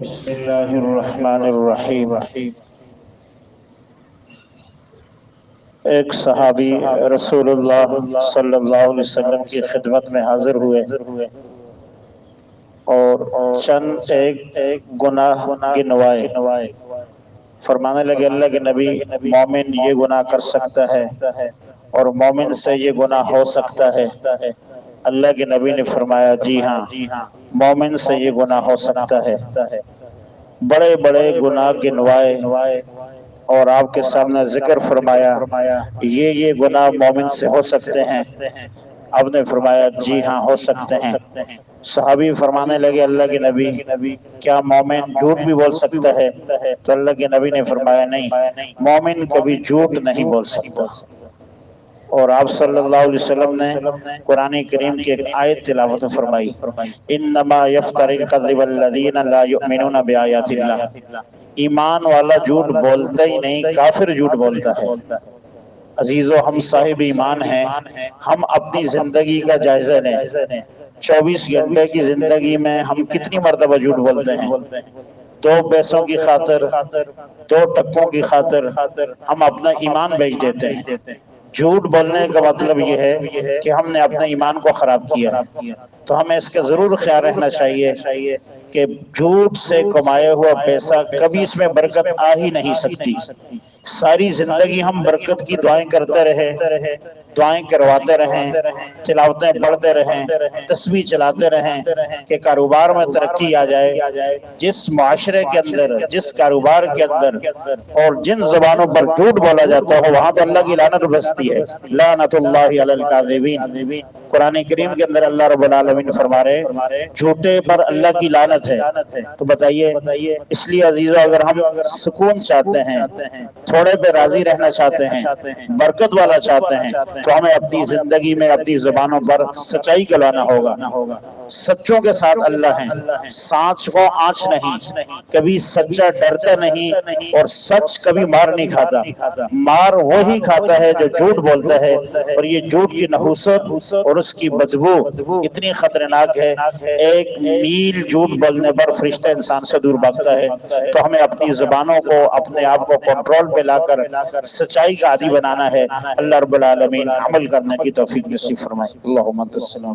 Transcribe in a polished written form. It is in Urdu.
بسم اللہ الرحمن الرحیم۔ ایک صحابی رسول اللہ صلی اللہ علیہ وسلم کی خدمت میں حاضر ہوئے اور چند ایک گناہ گنوائے، فرمانے لگے اللہ کے نبی، مومن یہ گناہ کر سکتا ہے اور مومن سے یہ گناہ ہو سکتا ہے؟ اللہ کے نبی نے فرمایا جی ہاں، مومن سے یہ گناہ ہو سکتا ہے۔ بڑے بڑے گناہ گنوائے اور آپ کے سامنے ذکر فرمایا یہ گناہ مومن سے ہو سکتے ہیں؟ آپ نے فرمایا جی ہاں ہو سکتے ہیں۔ صحابی فرمانے لگے اللہ کے نبی، کیا مومن جھوٹ بھی بول سکتا ہے؟ تو اللہ کے نبی نے فرمایا نہیں، مومن کبھی جھوٹ نہیں بول سکتا۔ اور آپ صلی اللہ علیہ وسلم نے قرآن کریم کی ایک آیت تلاوت فرمائی، انما یفتری الکذب الذین لا یؤمنون بآیات اللہ۔ ایمان والا جھوٹ بولتا ہی نہیں، کافر جھوٹ بولتا ہے۔ عزیزو، ہم صاحب ایمان ہیں، ہم اپنی زندگی کا جائزہ لیں۔ 24 گھنٹے کی زندگی میں ہم کتنی مرتبہ جھوٹ بولتے ہیں؟ 2 پیسوں کی خاطر، 2 ٹکوں کی خاطر ہم اپنا ایمان بیچ دیتے ہیں۔ جھوٹ بولنے کا مطلب یہ ہے کہ ہم نے اپنے ایمان کو خراب کیا ہے۔ تو ہمیں اس کا ضرور خیال رہنا چاہیے کہ جھوٹ سے کمایا ہوا پیسہ کبھی اس میں برکت آ ہی نہیں سکتی۔ ساری زندگی ہم برکت کی دعائیں کرتے رہے، دعائیں کرواتے رہیں، تلاوتیں پڑھتے رہیں، تسبیح چلاتے رہیں کہ کاروبار میں ترقی آ جائے۔ جس معاشرے کے اندر، جس کاروبار کے اندر اور جن زبانوں پر جھوٹ بولا جاتا ہو، وہاں تو اللہ کی لعنت بستی ہے۔ لعنت اللہ علی الکاذبین۔ قرآن کریم کے اندر اللہ رب العالمین فرما رہے جھوٹے پر اللہ کی لعنت ہے۔ تو بتائیے، اس لیے عزیزو، اگر ہم سکون چاہتے ہیں، تھوڑے پہ راضی رہنا چاہتے ہیں، برکت والا چاہتے ہیں، تو ہمیں اپنی زندگی میں اپنی زبانوں پر سچائی کا لانا ہوگا۔ سچوں کے ساتھ اللہ ہیں، سانچ کو آنچ نہیں، کبھی سچا ڈرتا نہیں، اور سچ کبھی مار نہیں کھاتا۔ مار وہی کھاتا ہے جو جھوٹ بولتا ہے، اور یہ جھوٹ کی نحوست اور اس کی بدبو اتنی خطرناک ہے، 1 میل جھوٹ بولنے پر فرشتہ انسان سے دور بھاگتا ہے۔ تو ہمیں اپنی زبانوں کو، اپنے آپ کو کنٹرول پہ لا کر سچائی کا عادی بنانا ہے۔ اللہ رب العالمین عمل کرنے کی توفیق نصیب فرمائے۔ اللہم انت السلام۔